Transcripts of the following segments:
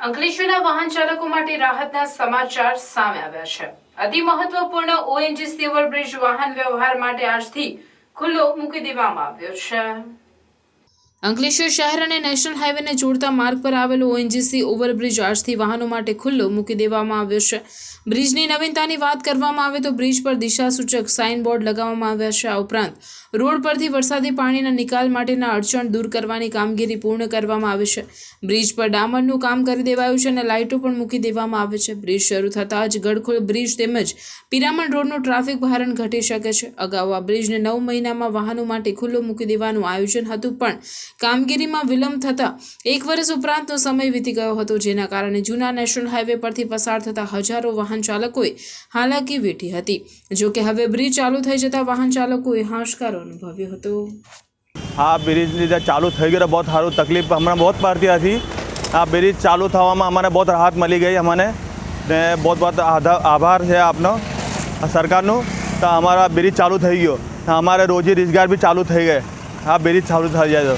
અંકલેશ્વરના વાહન ચાલકો માટે રાહતના સમાચાર સામે આવ્યા છે। અતિ મહત્વપૂર્ણ ઓએનજીસી ઓવરબ્રિજ વાહન વ્યવહાર માટે આજથી ખુલ્લો મૂકી દેવામાં આવ્યો છે। અંકલેશ્વર શહેર અને નેશનલ હાઈવેને જોડતા માર્ગ પર આવેલો ઓએનજીસી ઓવરબ્રિજ આજથી વાહનો માટે ખુલ્લો મૂકી દેવામાં આવ્યો છે। બ્રિજની નવીનતાની વાત કરવામાં આવે તો બ્રિજ પર દિશાસૂચક સાઇન બોર્ડ લગાવવામાં આવ્યા છે। આ ઉપરાંત રોડ પરથી વરસાદી પાણીના નિકાલ માટેના અડચણ દૂર કરવાની કામગીરી પૂર્ણ કરવામાં આવી છે। બ્રિજ પર ડામરનું કામ કરી દેવાયું છે અને લાઇટો પણ મૂકી દેવામાં આવે છે। બ્રિજ શરૂ થતાં જ ગડખોલ બ્રિજ તેમજ પિરામણ રોડનું ટ્રાફિક ભારણ ઘટી શકે છે। અગાઉ આ બ્રિજને 9 મહિનામાં વાહનો માટે ખુલ્લો મૂકી દેવાનું આયોજન હતું, પણ કામગીરીમાં વિલંબ થતાં 1 વર્ષ ઉપરાંતનો સમય વીતી ગયો હતો, જેના કારણે જૂના નેશનલ હાઈવે પરથી પસાર થતા હજારો વાહન ચાલકોએ હાલાકી વેઠી હતી। જો કે હવે બ્રિજ ચાલુ થઈ જતા વાહન ચાલકોએ હાશકારો અનુભવ્યો હતો। આ બ્રિજ લીધે ચાલુ થઈ ગયો, બહુ સારું તકલીફ હમણાં બહુ પડતી હતી। આ બ્રિજ ચાલુ થવામાં અમને બહુ રાહત મળી ગઈ અમને ને બહુ આભાર છે આપનો સરકારનું। તો અમારા બ્રિજ ચાલુ થઈ ગયો, અમારે રોજી રોજગાર બી ચાલુ થઈ ગए। આ બ્રિજ ચાલુ થઈ જાય તો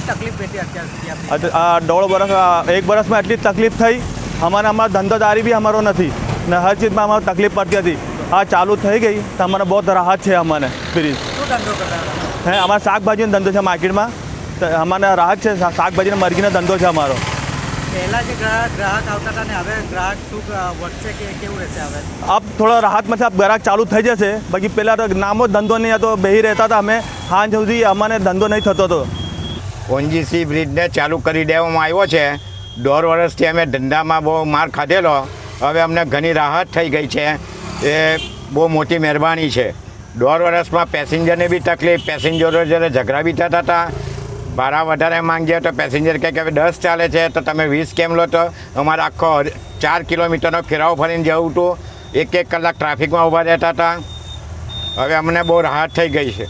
તકલીફ પેટી અત્યાર સુધી આ 1.5 વર્ષ 1 વર્ષમાં એટલી તકલીફ થઈ અમારે। અમારો ધંધોદારી બી અમારો નથી ને હર ચીજમાં અમારે તકલીફ પડતી હતી। આ ચાલુ થઈ ગઈ તો અમને બહુ રાહત છે અમને બ્રિજ। શું ધંધો કરતા હતા? હે અમારે શાકભાજીનો ધંધો છે માર્કેટમાં, તો અમને રાહત છે। શાકભાજીનો મરઘીનો ધંધો છે અમારો। પહેલાં જે ગ્રાહક આવતા હતા ને હવે ગ્રાહક શું વધશે કે કેવું રહેશે હવે? अब थोड़ा राहत में अब ग्राहक चालू થઈ જશે। બાકી પહેલાં તો નામો ધંધો નહીં હતો, બેહી રહેતા હતા અમે, સાંજ સુધી અમને ધંધો નહીં થતો હતો। ઓએનજીસી બ્રિજને ચાલુ કરી દેવામાં આવ્યો છે। 1.5 વર્ષથી અમે ધંધામાં બહુ માર ખાધેલો, હવે અમને ઘણી રાહત થઈ ગઈ છે। એ બહુ મોટી મહેરબાની છે। 1.5 વર્ષમાં પેસેન્જરને બી તકલીફ, પેસેન્જરો જ્યારે ઝઘડા બી થતા હતા, ભાડા વધારે માંગીએ તો પેસેન્જર કહે કે હવે 10 ચાલે છે તો તમે 20 કેમ લો? તો અમારે આખો 4 કિલોમીટરનો ફેરાવો ફરીને જવું હતું, 1 કલાક ટ્રાફિકમાં ઊભા રહેતા હતા। હવે અમને બહુ રાહત થઈ ગઈ છે।